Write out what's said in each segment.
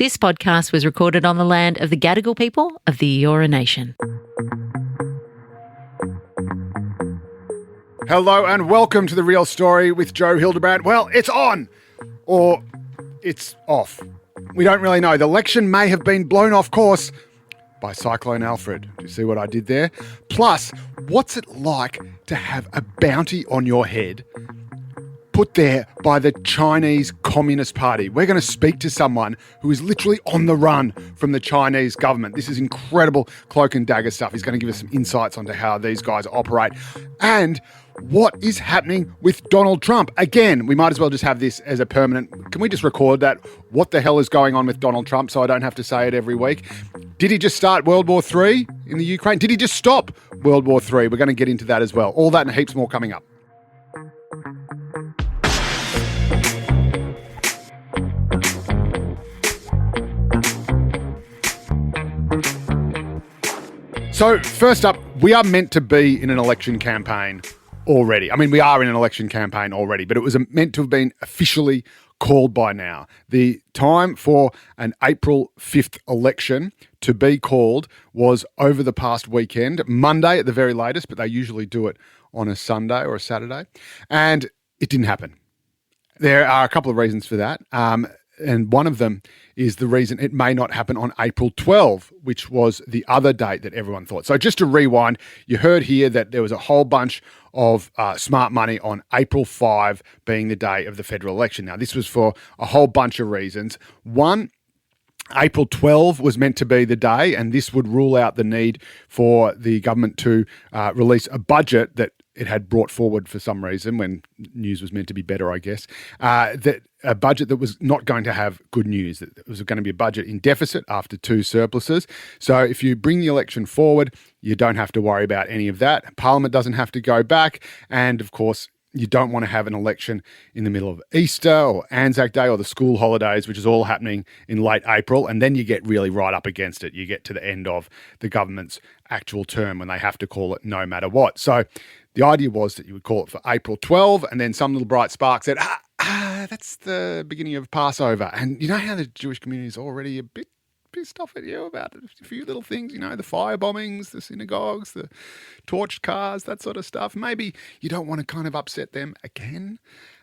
This podcast was recorded on the land of the Gadigal people of the Eora Nation. Hello and welcome to The Real Story with Joe Hildebrand. Well, it's on, or it's off. We don't really know. The election may have been blown off course by Cyclone Alfred. Do you see what I did there? Plus, what's it like to have a bounty on your head put there by the Chinese Communist Party? We're going to speak to someone who is literally on the run from the Chinese government. This is incredible cloak and dagger stuff. He's going to give us some insights onto how these guys operate and what is happening with Donald Trump. Again, we might as well just have this as a permanent. Can we just record that? What the hell is going on with Donald Trump so I don't have to say it every week? Did he just start World War III in the Ukraine? Did he just stop World War III? We're going to get into that as well. All that and heaps more coming up. So first up, we are meant to be in an election campaign already. I mean, we are in an election campaign already, but it was meant to have been officially called by now. The time for an April 5th election to be called was over the past weekend, Monday at the very latest, but they usually do it on a Sunday or a Saturday, and it didn't happen. There are a couple of reasons for that. And one of them is the reason it may not happen on April 12, which was the other date that everyone thought. So just to rewind, you heard here that there was a whole bunch of smart money on April 5 being the day of the federal election. Now, this was for a whole bunch of reasons. One, April 12 was meant to be the day, and this would rule out the need for the government to release a budget that it had brought forward for some reason when news was meant to be better, I guess, that a budget that was not going to have good news, that it was going to be a budget in deficit after two surpluses. So if you bring the election forward, you don't have to worry about any of that. Parliament doesn't have to go back. And of course, you don't want to have an election in the middle of Easter or Anzac Day or the school holidays, which is all happening in late April. And then you get really right up against it. You get to the end of the government's actual term when they have to call it no matter what. So the idea was that you would call it for April 12, and then some little bright spark said, that's the beginning of Passover. And you know how the Jewish community is already a bit pissed off at you about a few little things, you know, the fire bombings, the synagogues, the torched cars, that sort of stuff. Maybe you don't want to kind of upset them again.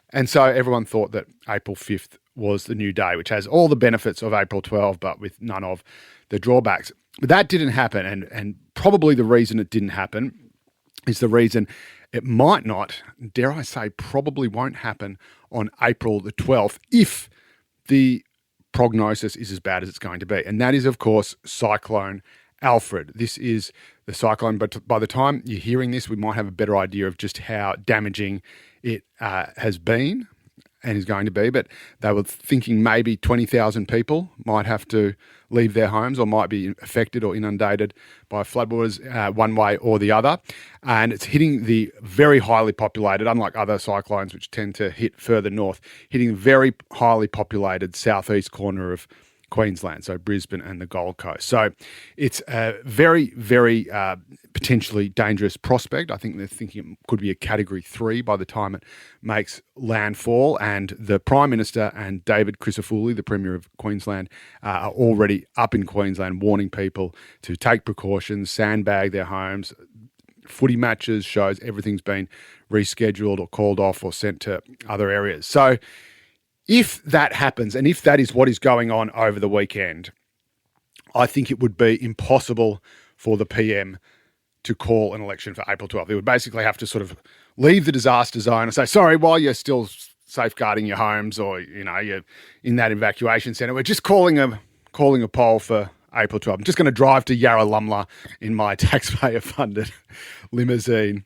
And so everyone thought that April 5th was the new day, which has all the benefits of April 12, but with none of the drawbacks. But that didn't happen. And probably the reason it didn't happen is the reason it might not, dare I say, probably won't happen on April the 12th if the prognosis is as bad as it's going to be. And that is, of course, Cyclone Alfred. This is the cyclone, but by the time you're hearing this, we might have a better idea of just how damaging it has been and is going to be. But they were thinking maybe 20,000 people might have to leave their homes or might be affected or inundated by floodwaters one way or the other. And it's hitting the very highly populated, unlike other cyclones which tend to hit further north, hitting the very highly populated southeast corner of Queensland, so Brisbane and the Gold Coast. So it's a very, very potentially dangerous prospect. I think they're thinking it could be a Category 3 by the time it makes landfall. And the Prime Minister and David Crisafulli, the Premier of Queensland, are already up in Queensland warning people to take precautions, sandbag their homes. Footy matches, shows, everything's been rescheduled or called off or sent to other areas. So if that happens, and if that is what is going on over the weekend, I think it would be impossible for the PM to call an election for April 12th. They would basically have to sort of leave the disaster zone and say, sorry, while you're still safeguarding your homes or, you know, you're in that evacuation centre, we're just calling a poll for April 12th. I'm just going to drive to Yarralumla in my taxpayer-funded limousine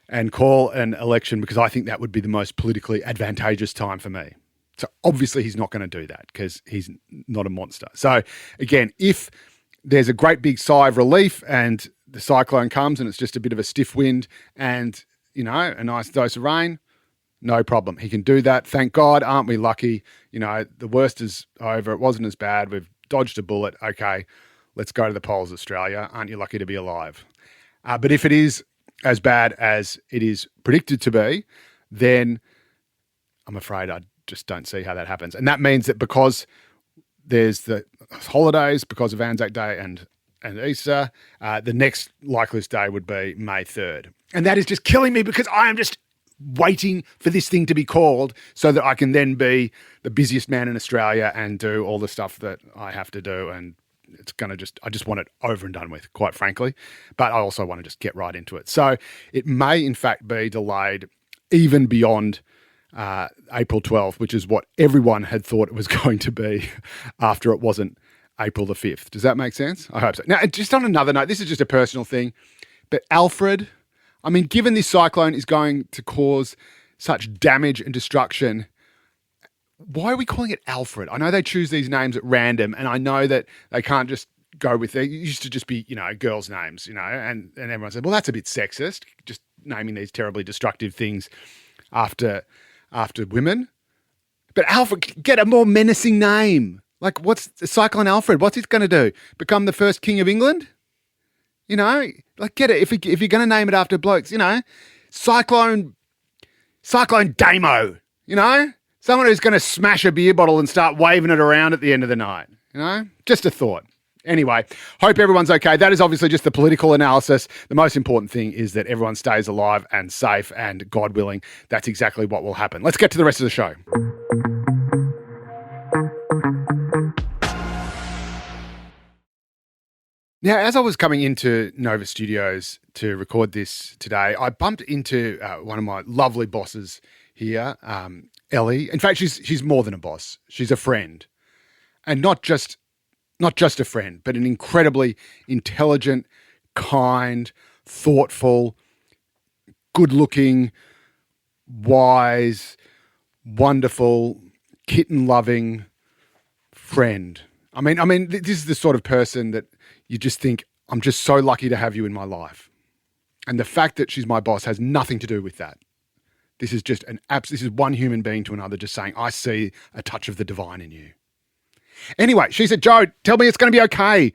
and call an election because I think that would be the most politically advantageous time for me. So obviously he's not going to do that because he's not a monster. So again, if there's a great big sigh of relief and the cyclone comes and it's just a bit of a stiff wind and, you know, a nice dose of rain, no problem. He can do that. Thank God. Aren't we lucky? You know, the worst is over. It wasn't as bad. We've dodged a bullet. Okay, let's go to the polls, Australia. Aren't you lucky to be alive? But if it is as bad as it is predicted to be, then I'm afraid I just don't see how that happens. And that means that because there's the holidays because of Anzac Day and Easter. The next likeliest day would be May 3rd. And that is just killing me because I am just waiting for this thing to be called so that I can then be the busiest man in Australia and do all the stuff that I have to do. And it's going to I just want it over and done with, quite frankly. But I also want to just get right into it. So it may, in fact, be delayed even beyond April 12th, which is what everyone had thought it was going to be after it wasn't April the 5th. Does that make sense? I hope so. Now, just on another note, this is just a personal thing, but Alfred, I mean, given this cyclone is going to cause such damage and destruction, why are we calling it Alfred? I know they choose these names at random, and I know that they can't just go with it. Used to just be, girls' names, and everyone said, well, that's a bit sexist, just naming these terribly destructive things after women. But Alfred, get a more menacing name. Like, what's Cyclone Alfred? What's it going to do? Become the first king of England? Get it. If you're going to name it after blokes, Cyclone Damo, someone who's going to smash a beer bottle and start waving it around at the end of the night, just a thought. Anyway, hope everyone's okay. That is obviously just the political analysis. The most important thing is that everyone stays alive and safe, and God willing, that's exactly what will happen. Let's get to the rest of the show. Now, as I was coming into Nova Studios to record this today, I bumped into one of my lovely bosses here, Ellie. In fact, she's more than a boss. She's a friend. And not just a friend, but an incredibly intelligent, kind, thoughtful, good-looking, wise, wonderful, kitten-loving friend. I mean, this is the sort of person that you just think, I'm just so lucky to have you in my life. And the fact that she's my boss has nothing to do with that. This is just this is one human being to another just saying, I see a touch of the divine in you. Anyway, she said, Joe, tell me it's going to be okay.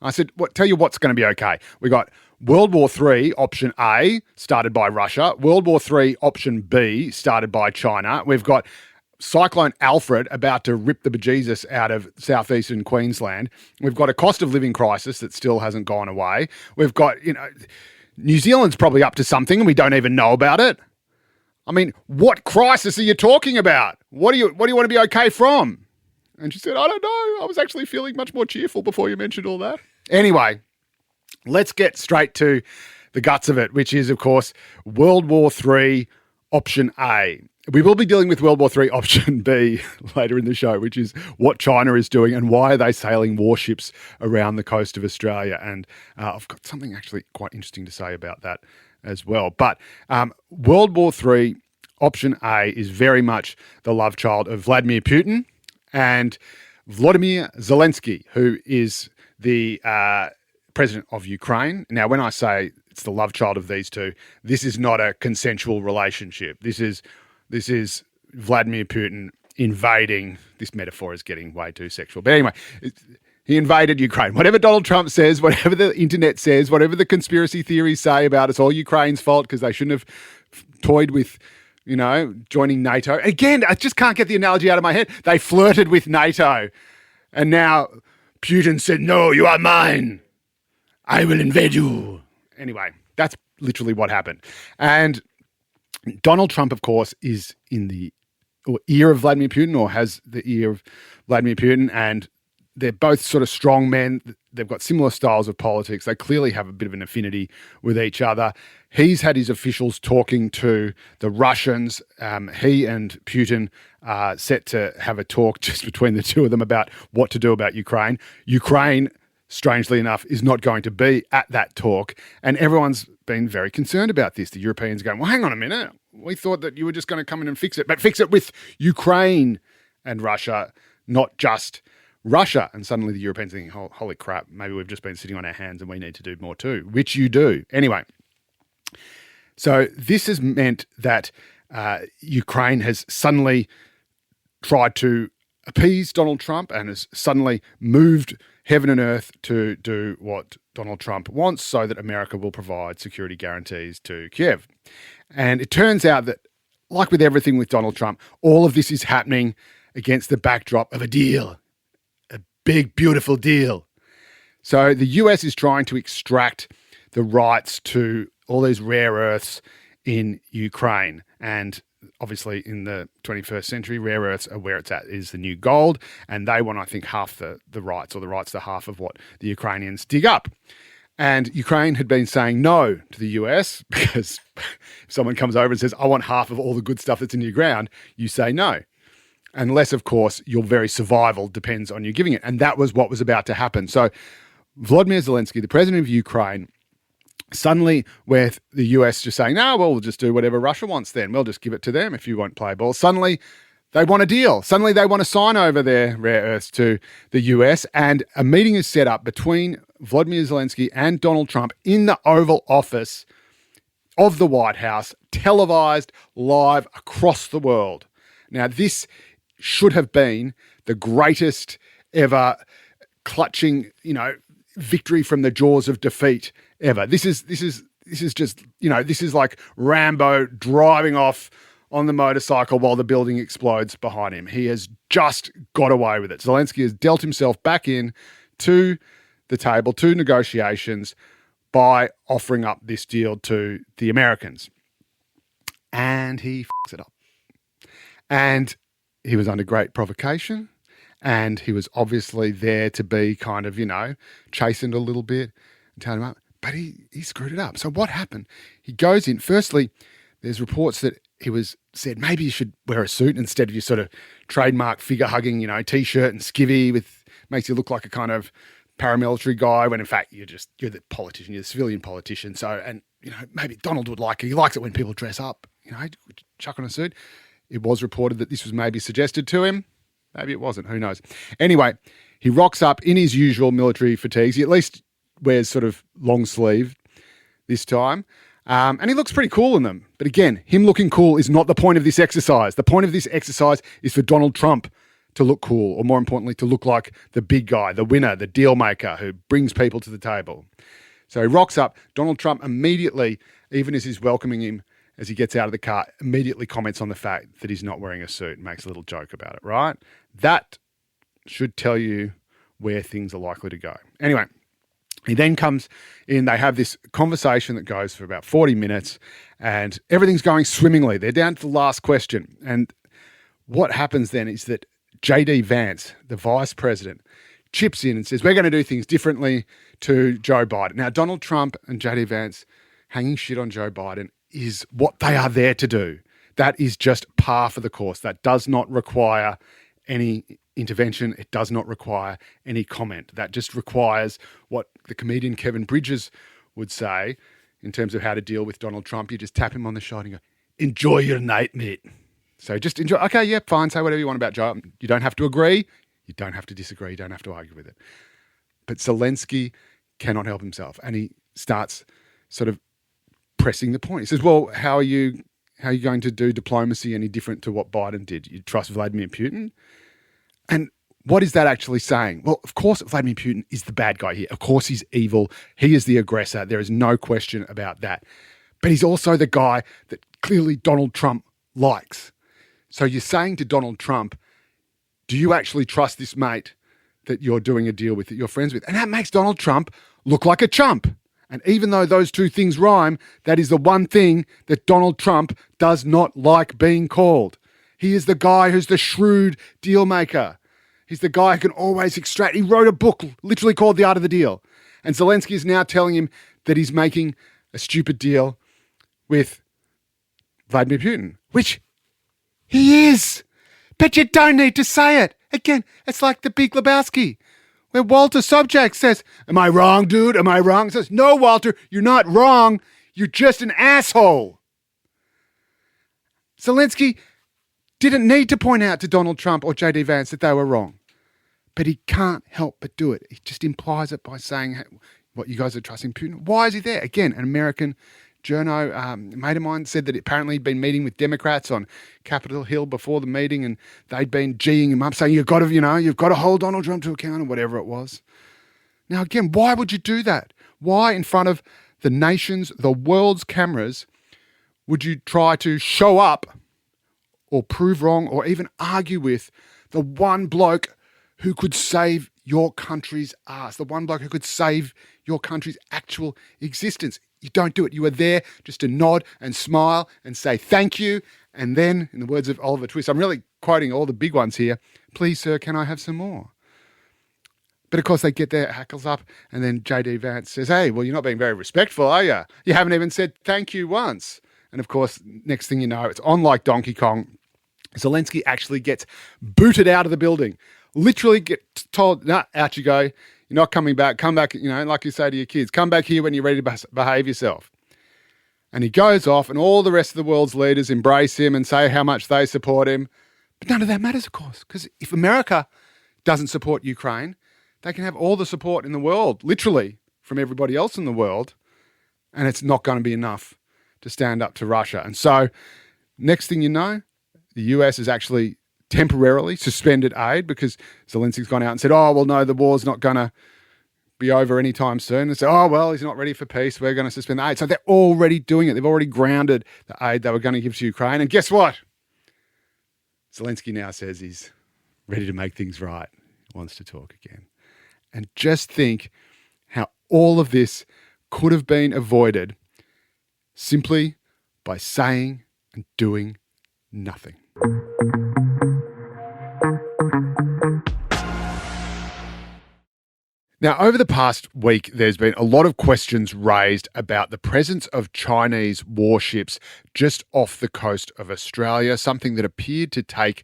I said, tell you what's going to be okay. We got World War III, option A, started by Russia. World War III, option B, started by China. We've got Cyclone Alfred about to rip the bejesus out of southeastern Queensland. We've got a cost of living crisis that still hasn't gone away. We've got, New Zealand's probably up to something and we don't even know about it. I mean, what crisis are you talking about? What do you want to be okay from? And she said, I don't know. I was actually feeling much more cheerful before you mentioned all that. Anyway, let's get straight to the guts of it, which is, of course, World War III, option A. We will be dealing with World War III, option B later in the show, which is what China is doing and why are they sailing warships around the coast of Australia. And I've got something actually quite interesting to say about that as well. But World War III, option A is very much the love child of Vladimir Putin and Volodymyr Zelensky, who is the president of Ukraine. Now, when I say it's the love child of these two, this is not a consensual relationship. This is Vladimir Putin invading. This metaphor is getting way too sexual. But anyway, he invaded Ukraine. Whatever Donald Trump says, whatever the internet says, whatever the conspiracy theories say about it's all Ukraine's fault because they shouldn't have toyed with, joining NATO. Again, I just can't get the analogy out of my head. They flirted with NATO. And now Putin said, no, you are mine. I will invade you. Anyway, that's literally what happened. And Donald Trump, of course, is in the ear of Vladimir Putin or has the ear of Vladimir Putin, and they're both sort of strong men. They've got similar styles of politics. They clearly have a bit of an affinity with each other. He's had his officials talking to the Russians. He and Putin are set to have a talk just between the two of them about what to do about Ukraine. Ukraine, strangely enough, is not going to be at that talk, and everyone's been very concerned about this. The Europeans are going, well, hang on a minute. We thought that you were just going to come in and fix it, but fix it with Ukraine and Russia, not just Russia. And suddenly the Europeans are thinking, holy crap, maybe we've just been sitting on our hands and we need to do more too, which you do. Anyway, so this has meant that Ukraine has suddenly tried to appease Donald Trump and has suddenly moved heaven and earth to do what Donald Trump wants so that America will provide security guarantees to Kiev. And it turns out that, like with everything with Donald Trump, all of this is happening against the backdrop of a deal, a big, beautiful deal. So the US is trying to extract the rights to all these rare earths in Ukraine. And obviously in the 21st century, rare earths are where it's at, is the new gold. And they want, I think, half the rights, or the rights to half of what the Ukrainians dig up. And Ukraine had been saying no to the US because if someone comes over and says, I want half of all the good stuff that's in your ground, you say no. Unless, of course, your very survival depends on you giving it. And that was what was about to happen. So Volodymyr Zelensky, the president of Ukraine, suddenly with the US just saying, no, well, we'll just do whatever Russia wants then. We'll just give it to them if you won't play ball. Suddenly they want a deal. Suddenly they want to sign over their rare earths to the US. And a meeting is set up between Volodymyr Zelensky and Donald Trump in the Oval Office of the White House, televised live across the world. Now, this should have been the greatest ever clutching, victory from the jaws of defeat ever. This is just, this is like Rambo driving off on the motorcycle while the building explodes behind him. He has just got away with it. Zelensky has dealt himself back in to the table, to negotiations, by offering up this deal to the Americans. And he fucks it up. And he was under great provocation, and he was obviously there to be kind of, chastened a little bit and tell him up. But he screwed it up. So what happened? He goes in. Firstly, there's reports that he was said, maybe you should wear a suit instead of your sort of trademark figure-hugging, T-shirt and skivvy makes you look like a kind of paramilitary guy, when in fact you're the politician, you're the civilian politician. So, and, maybe Donald would like it. He likes it when people dress up, chuck on a suit. It was reported that this was maybe suggested to him. Maybe it wasn't. Who knows? Anyway, he rocks up in his usual military fatigues. He at least wears sort of long sleeve this time. And he looks pretty cool in them. But again, him looking cool is not the point of this exercise. The point of this exercise is for Donald Trump to look cool, or more importantly, to look like the big guy, the winner, the deal maker who brings people to the table. So he rocks up. Donald Trump immediately, even as he's welcoming him, as he gets out of the car, immediately comments on the fact that he's not wearing a suit and makes a little joke about it, right? That should tell you where things are likely to go. Anyway, he then comes in. They have this conversation that goes for about 40 minutes and everything's going swimmingly. They're down to the last question. And what happens then is that J.D. Vance, the vice president, chips in and says, we're going to do things differently to Joe Biden. Now, Donald Trump and J.D. Vance hanging shit on Joe Biden is what they are there to do. That is just par for the course. That does not require any intervention. It does not require any comment. That just requires what the comedian Kevin Bridges would say in terms of how to deal with Donald Trump. You just tap him on the shoulder and go, enjoy your night, mate. So just enjoy. Okay, yeah, fine. Say whatever you want about Joe. You don't have to agree. You don't have to disagree. You don't have to argue with it. But Zelensky cannot help himself. And he starts sort of pressing the point. He says, well, how are you going to do diplomacy any different to what Biden did? You trust Vladimir Putin? And what is that actually saying? Well, of course, Vladimir Putin is the bad guy here. Of course, he's evil. He is the aggressor. There is no question about that. But he's also the guy that clearly Donald Trump likes. So you're saying to Donald Trump, do you actually trust this mate that you're doing a deal with, that you're friends with? And that makes Donald Trump look like a chump. And even though those two things rhyme, that is the one thing that Donald Trump does not like being called. He is the guy who's the shrewd deal maker. He's the guy who can always extract. He wrote a book literally called The Art of the Deal. And Zelensky is now telling him that he's making a stupid deal with Vladimir Putin, which he is. But you don't need to say it. Again, it's like the Big Lebowski, where Walter Sobchak says, am I wrong, dude? Am I wrong? He says, no, Walter, you're not wrong. You're just an asshole. Zelensky didn't need to point out to Donald Trump or J.D. Vance that they were wrong. But he can't help but do it. He just implies it by saying, hey, what, you guys are trusting Putin? Why is he there? Again, an American journo, a mate of mine said that apparently he'd been meeting with Democrats on Capitol Hill before the meeting and they'd been geeing him up saying, you've got to hold Donald Trump to account or whatever it was. Now, again, why would you do that? Why in front of the nation's, the world's cameras, would you try to show up or prove wrong or even argue with the one bloke who could save your country's ass, the one bloke who could save your country's actual existence. You don't do it. You are there just to nod and smile and say thank you. And then, in the words of Oliver Twist, I'm really quoting all the big ones here, please, sir, can I have some more? But of course, they get their hackles up, and then J.D. Vance says, hey, well, you're not being very respectful, are you? You haven't even said thank you once. And of course, next thing you know, it's on like Donkey Kong. Zelensky actually gets booted out of the building, literally get told, nah, out you go. You're not coming back. Come back, like you say to your kids, come back here when you're ready to behave yourself. And he goes off, and all the rest of the world's leaders embrace him and say how much they support him. But none of that matters, of course, because if America doesn't support Ukraine, they can have all the support in the world, literally, from everybody else in the world, and it's not going to be enough to stand up to Russia. And so, next thing you know, the US has actually temporarily suspended aid because Zelensky's gone out and said, oh, well, no, the war's not going to be over anytime soon. And say, oh, well, he's not ready for peace. We're going to suspend the aid. So they're already doing it. They've already grounded the aid they were going to give to Ukraine. And guess what? Zelensky now says he's ready to make things right. He wants to talk again. And just think how all of this could have been avoided simply by saying and doing nothing. Now, over the past week, there's been a lot of questions raised about the presence of Chinese warships just off the coast of Australia, something that appeared to take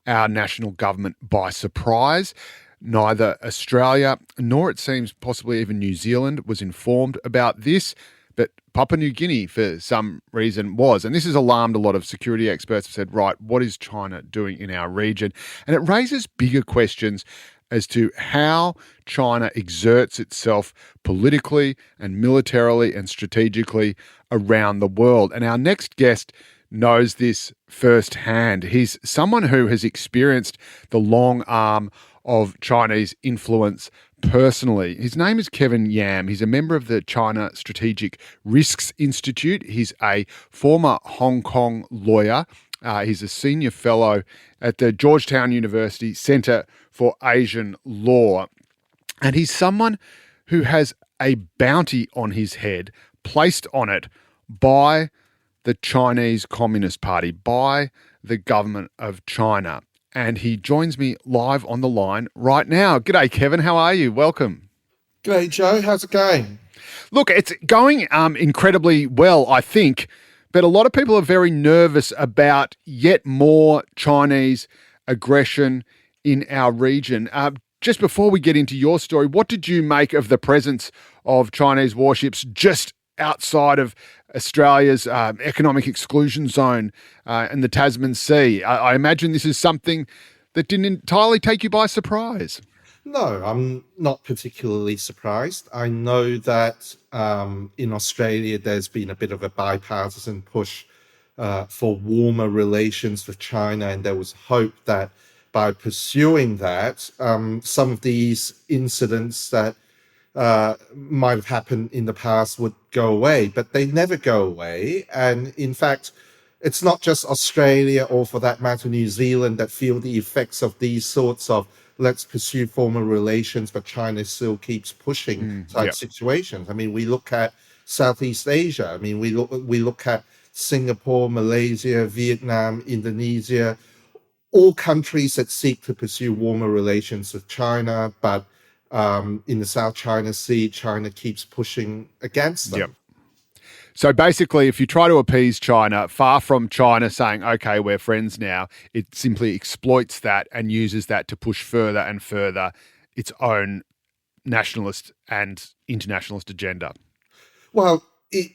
our national government by surprise. Neither Australia nor, it seems, possibly even New Zealand was informed about this, but Papua New Guinea, for some reason, was. And this has alarmed a lot of security experts who said, right, what is China doing in our region? And it raises bigger questions as to how China exerts itself politically and militarily and strategically around the world. And our next guest knows this firsthand. He's someone who has experienced the long arm of Chinese influence personally. His name is Kevin Yam. He's a member of the China Strategic Risks Institute. He's a former Hong Kong lawyer. He's a senior fellow at the Georgetown University Centre for Asian Law. And he's someone who has a bounty on his head placed on it by the Chinese Communist Party, by the government of China. And he joins me live on the line right now. G'day, Kevin. How are you? Welcome. G'day, Joe. How's it going? Look, it's going incredibly well, I think. But a lot of people are very nervous about yet more Chinese aggression in our region. Just before we get into your story, what did you make of the presence of Chinese warships just outside of Australia's economic exclusion zone in the Tasman Sea? I imagine this is something that didn't entirely take you by surprise. No, I'm not particularly surprised. I know that in Australia there's been a bit of a bipartisan push for warmer relations with China, and there was hope that by pursuing that, some of these incidents that might have happened in the past would go away, but they never go away. And in fact, it's not just Australia or, for that matter, New Zealand that feel the effects of these sorts of let's pursue formal relations, but China still keeps pushing type situations. I mean, we look at Southeast Asia. I mean, we look at Singapore, Malaysia, Vietnam, Indonesia, all countries that seek to pursue warmer relations with China, but in the South China Sea, China keeps pushing against them. Yep. So basically, if you try to appease China, far from China saying, okay, we're friends now, it simply exploits that and uses that to push further and further its own nationalist and internationalist agenda. Well,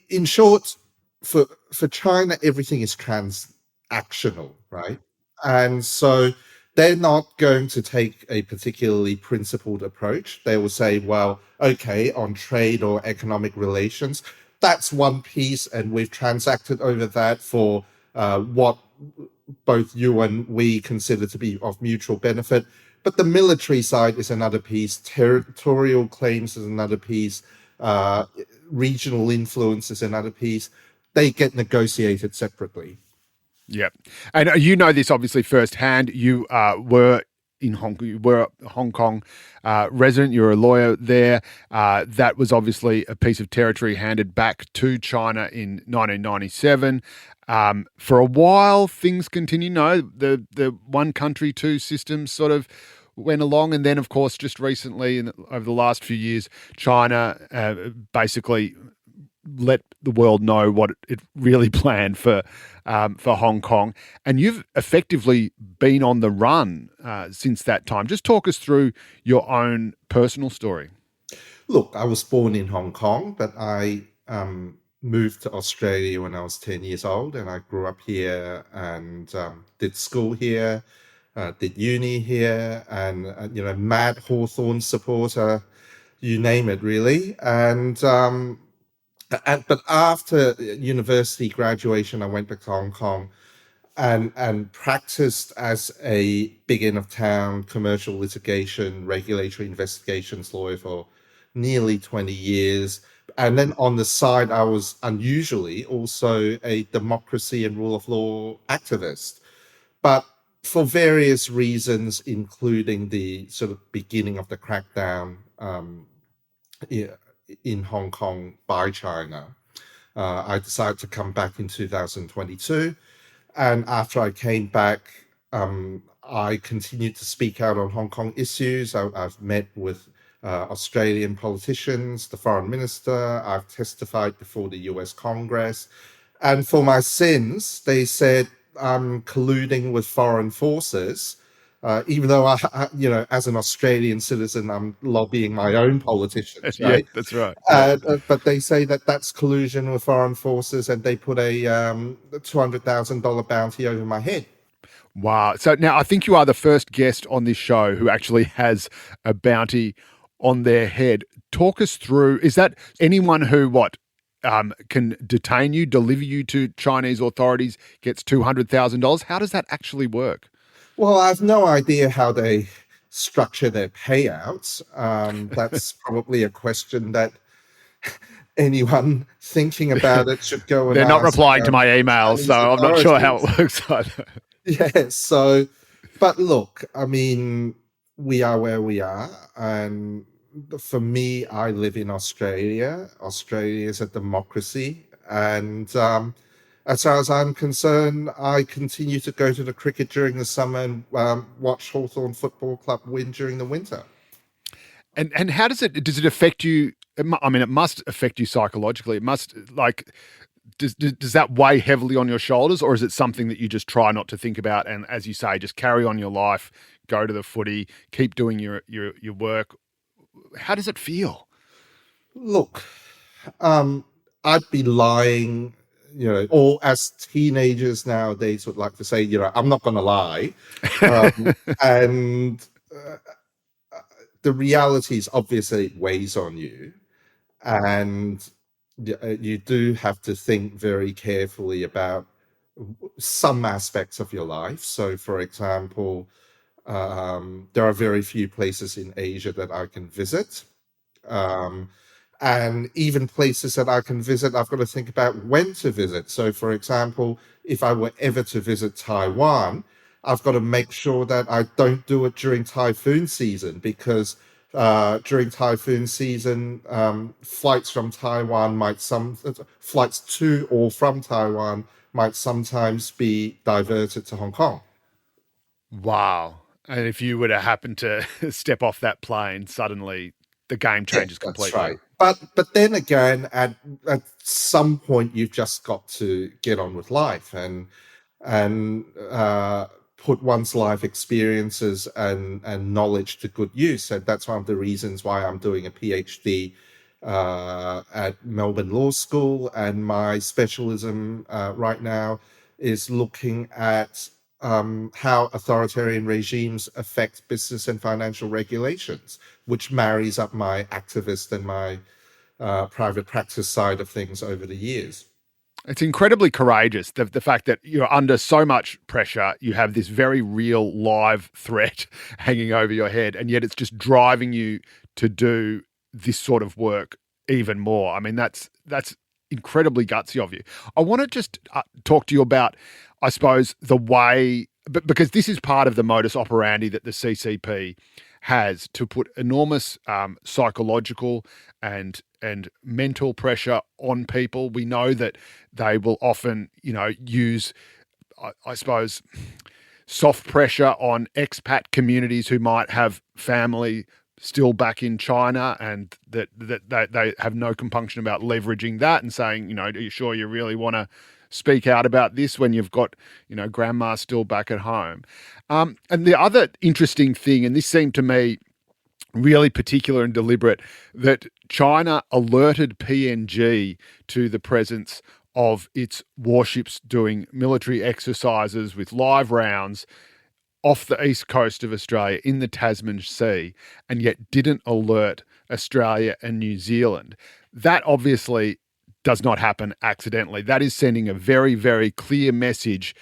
in short, for China, everything is transactional, right? And so they're not going to take a particularly principled approach. They will say, well, okay, on trade or economic relations, that's one piece, and we've transacted over that for what both you and we consider to be of mutual benefit. But the military side is another piece, territorial claims is another piece, regional influence is another piece. They get negotiated separately. Yep. And you know this obviously firsthand. You were in Hong Kong. You were a Hong Kong resident. You were a lawyer there. That was obviously a piece of territory handed back to China in 1997. For a while, things continued. No, the one country, two systems sort of went along. And then, of course, just recently, over the last few years, China basically let the world know what it really planned for Hong Kong. And you've effectively been on the run since that time. Just talk us through your own personal story. Look, I was born in Hong Kong, but I moved to Australia when I was 10 years old, and I grew up here and did school here, did uni here, and, mad Hawthorn supporter, you name it, really. But after university graduation, I went back to Hong Kong and practiced as a big end of town commercial litigation, regulatory investigations lawyer for nearly 20 years. And then on the side, I was unusually also a democracy and rule of law activist. But for various reasons, including the sort of beginning of the crackdown in Hong Kong by China, I decided to come back in 2022. And after I came back, I continued to speak out on Hong Kong issues. I've met with Australian politicians, the foreign minister. I've testified before the US Congress. And for my sins, they said I'm colluding with foreign forces. Even though as an Australian citizen, I'm lobbying my own politicians, Yeah, right? that's right. Yeah. But they say that that's collusion with foreign forces, and they put a $200,000 bounty over my head. Wow. So now I think you are the first guest on this show who actually has a bounty on their head. Talk us through, is that anyone who can detain you, deliver you to Chinese authorities gets $200,000? How does that actually work? Well, I have no idea how they structure their payouts. That's probably a question that anyone thinking about it should go and They're not ask, replying to my emails, Chinese so I'm not sure how authorities. it works either. Yeah, so, but look, I mean, we are where we are. And for me, I live in Australia. Australia is a democracy. And as far as I'm concerned, I continue to go to the cricket during the summer and watch Hawthorn Football Club win during the winter. And how does it affect you? I mean, it must affect you psychologically. It must, does that weigh heavily on your shoulders, or is it something that you just try not to think about? And as you say, just carry on your life, go to the footy, keep doing your work. How does it feel? Look, I'd be lying, or as teenagers nowadays would like to say, I'm not going to lie. And the reality is obviously it weighs on you. And you do have to think very carefully about some aspects of your life. So, for example, there are very few places in Asia that I can visit. Um, and even places that I can visit, I've got to think about when to visit. So, for example, if I were ever to visit Taiwan, I've got to make sure that I don't do it during typhoon season, because during typhoon season, flights to or from Taiwan might sometimes be diverted to Hong Kong. Wow. And if you were to happen to step off that plane, suddenly the game changes completely. That's right. But then again, at some point, you've just got to get on with life and put one's life experiences and knowledge to good use. And that's one of the reasons why I'm doing a PhD at Melbourne Law School, and my specialism right now is looking at how authoritarian regimes affect business and financial regulations, which marries up my activist and my private practice side of things over the years. It's incredibly courageous, the fact that you're under so much pressure, you have this very real live threat hanging over your head, and yet it's just driving you to do this sort of work even more. I mean, that's incredibly gutsy of you. I want to just talk to you about, I suppose, the way but because this is part of the modus operandi that the CCP has to put enormous psychological and mental pressure on people. We know that they will often, use, I suppose, soft pressure on expat communities who might have family still back in China, and that they have no compunction about leveraging that and saying, are you sure you really want to speak out about this when you've got, grandma still back at home? And the other interesting thing, and this seemed to me really particular and deliberate, that China alerted PNG to the presence of its warships doing military exercises with live rounds off the east coast of Australia in the Tasman Sea, and yet didn't alert Australia and New Zealand. That obviously does not happen accidentally. That is sending a very, very clear message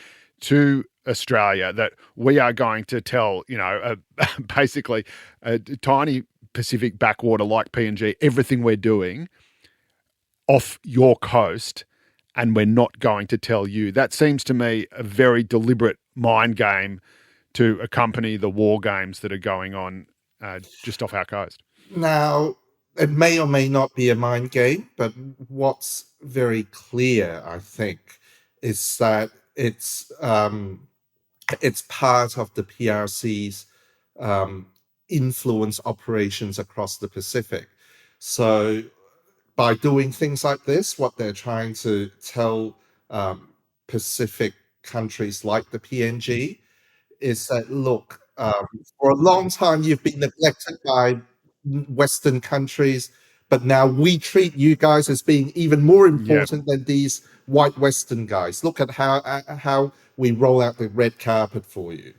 to Australia that we are going to tell, basically a tiny Pacific backwater like PNG, everything we're doing off your coast, and we're not going to tell you. That seems to me a very deliberate mind game to accompany the war games that are going on just off our coast. Now, it may or may not be a mind game, but what's very clear, I think, is that it's part of the PRC's influence operations across the Pacific. So by doing things like this, what they're trying to tell Pacific countries like the PNG is that, look, for a long time you've been neglected by Western countries, but now we treat you guys as being even more important than these white Western guys. Look at how we roll out the red carpet for you.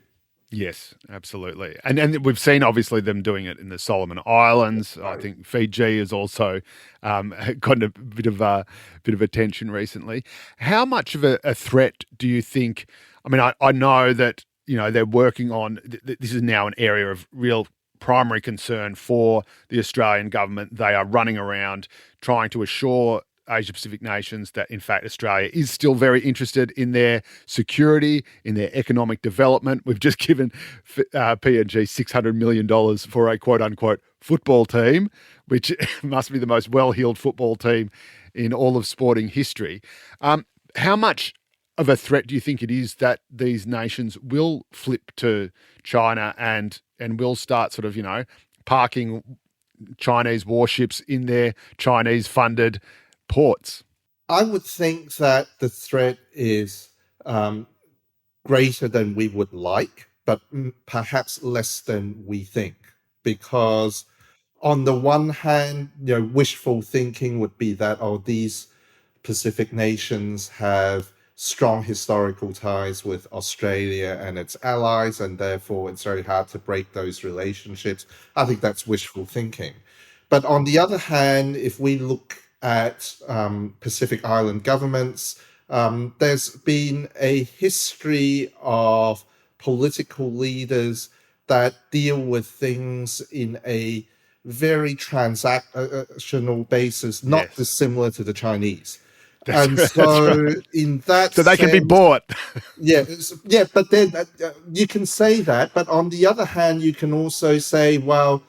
Yes, absolutely. And we've seen obviously them doing it in the Solomon Islands. Right. I think Fiji has also gotten a bit of attention recently. How much of a threat do you think? I mean, I know that they're working on. This is now an area of real primary concern for the Australian government. They are running around trying to assure Asia Pacific nations that, in fact, Australia is still very interested in their security, in their economic development. We've just given PNG $600 million for a quote unquote football team, which must be the most well-heeled football team in all of sporting history. How much of a threat do you think it is that these nations will flip to China and will start sort of, parking Chinese warships in their Chinese-funded ports? I would think that the threat is greater than we would like, but perhaps less than we think. Because on the one hand, wishful thinking would be that, these Pacific nations have strong historical ties with Australia and its allies, and therefore it's very hard to break those relationships. I think that's wishful thinking. But on the other hand, if we look at Pacific Island governments, there's been a history of political leaders that deal with things in a very transactional basis, not dissimilar to the Chinese. Right. In that so they sense, can be bought. But then you can say that, but on the other hand, you can also say, well,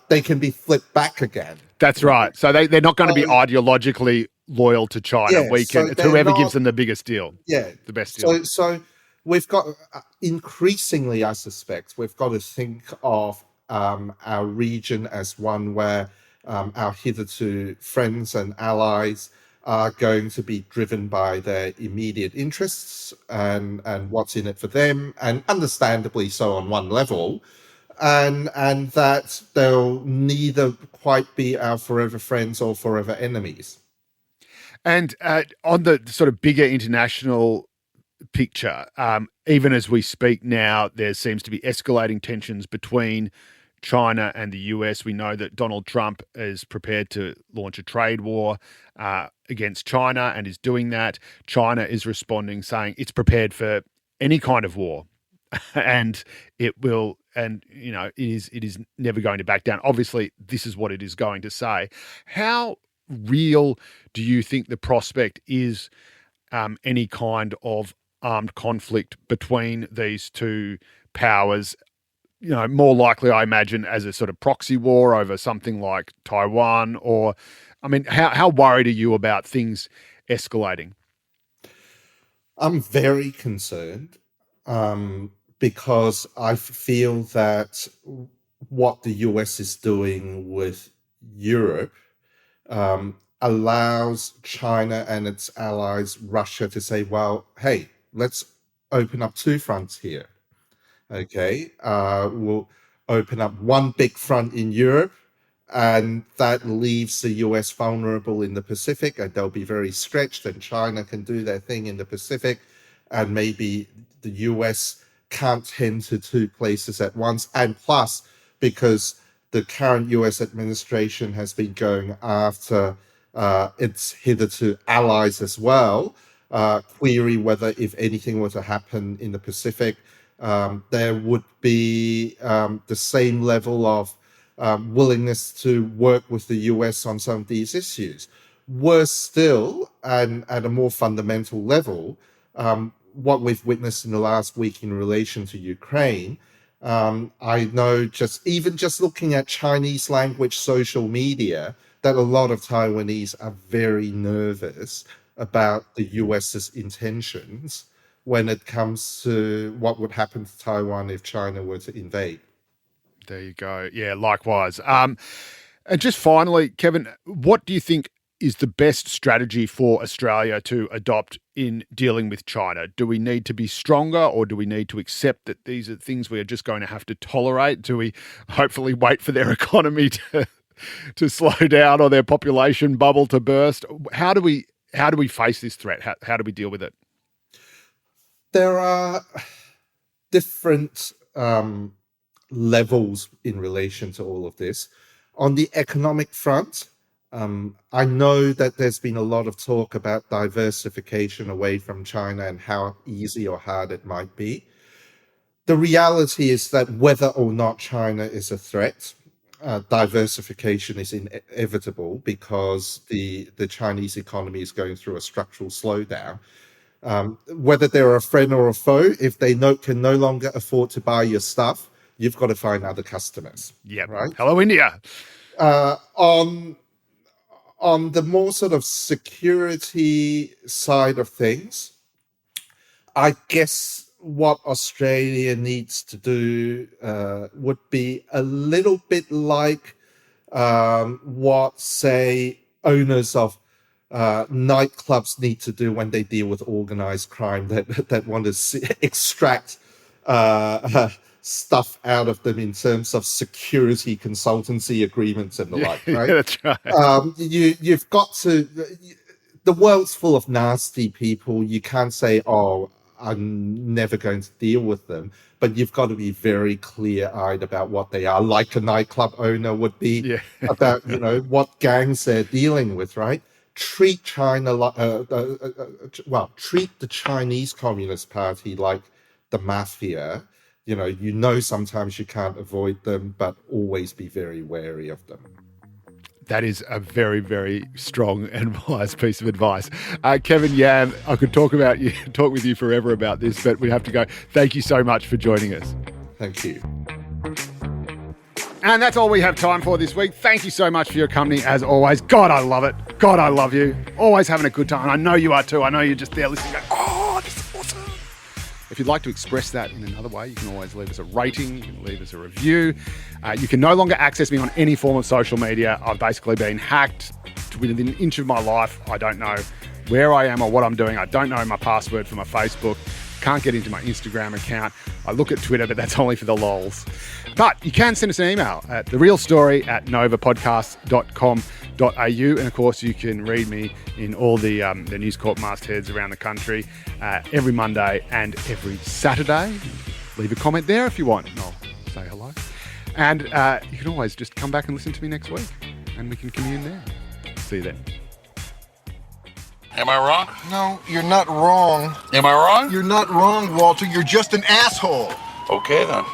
they can be flipped back again. That's right. So they're not going to be ideologically loyal to China. It's whoever gives them the biggest deal. The best deal. So we've got, increasingly, I suspect, we've got to think of our region as one where our hitherto friends and allies are going to be driven by their immediate interests and what's in it for them, and understandably so on one level, and that they'll neither quite be our forever friends or forever enemies. And on the sort of bigger international picture, even as we speak now, there seems to be escalating tensions between China and the US. We know that Donald Trump is prepared to launch a trade war against China and is doing that. China is responding, saying it's prepared for any kind of war, and it will. And it is never going to back down. Obviously, this is what it is going to say. How real do you think the prospect is? Any kind of armed conflict between these two powers, more likely, I imagine, as a sort of proxy war over something like Taiwan? Or, I mean, how worried are you about things escalating? I'm very concerned because I feel that what the US is doing with Europe allows China and its allies, Russia, to say, well, hey, let's open up two fronts here. Okay, we'll open up one big front in Europe, and that leaves the US vulnerable in the Pacific, and they'll be very stretched, and China can do their thing in the Pacific, and maybe the US can't tend to two places at once. And plus, because the current US administration has been going after its hitherto allies as well, query whether if anything were to happen in the Pacific, there would be the same level of willingness to work with the US on some of these issues. Worse still, and at a more fundamental level, what we've witnessed in the last week in relation to Ukraine, I know just looking at Chinese language social media, that a lot of Taiwanese are very nervous about the US's intentions when it comes to what would happen to Taiwan if China were to invade. There you go. Yeah, likewise. And just finally, Kevin, what do you think is the best strategy for Australia to adopt in dealing with China? Do we need to be stronger, or do we need to accept that these are things we are just going to have to tolerate? Do we hopefully wait for their economy to slow down or their population bubble to burst? How do we face this threat? How do we deal with it? There are different levels in relation to all of this. On the economic front, I know that there's been a lot of talk about diversification away from China and how easy or hard it might be. The reality is that whether or not China is a threat, diversification is inevitable because the Chinese economy is going through a structural slowdown. Whether they're a friend or a foe, if they can no longer afford to buy your stuff, you've got to find other customers. Yeah. Right. Hello, India. On the more sort of security side of things, I guess what Australia needs to do would be a little bit like what, say, owners of nightclubs need to do when they deal with organized crime that want to extract stuff out of them in terms of security consultancy agreements and the like, right? Yeah, that's right. You've got to. The world's full of nasty people. You can't say, "Oh, I'm never going to deal with them," but you've got to be very clear-eyed about what they are, like a nightclub owner would be about, what gangs they're dealing with, right? Treat China like, treat the Chinese Communist Party like the mafia. Sometimes you can't avoid them, but always be very wary of them. That is a very, very strong and wise piece of advice. Kevin Yam, I could talk with you forever about this, but we have to go. Thank you so much for joining us. Thank you. And that's all we have time for this week. Thank you so much for your company, as always. God, I love it. God, I love you. Always having a good time. I know you are too. I know you're just there listening going, oh, this is awesome. If you'd like to express that in another way, you can always leave us a rating. You can leave us a review. You can no longer access me on any form of social media. I've basically been hacked within an inch of my life. I don't know where I am or what I'm doing. I don't know my password for my Facebook. Can't get into my Instagram account. I look at Twitter, but that's only for the lols. But you can send us an email at therealstory@novapodcast.com.au. And of course, you can read me in all the News Corp mastheads around the country every Monday and every Saturday. Leave a comment there if you want, and I'll say hello. And you can always just come back and listen to me next week, and we can commune there. See you then. Am I wrong? No, you're not wrong. Am I wrong? You're not wrong, Walter. You're just an asshole. Okay, then.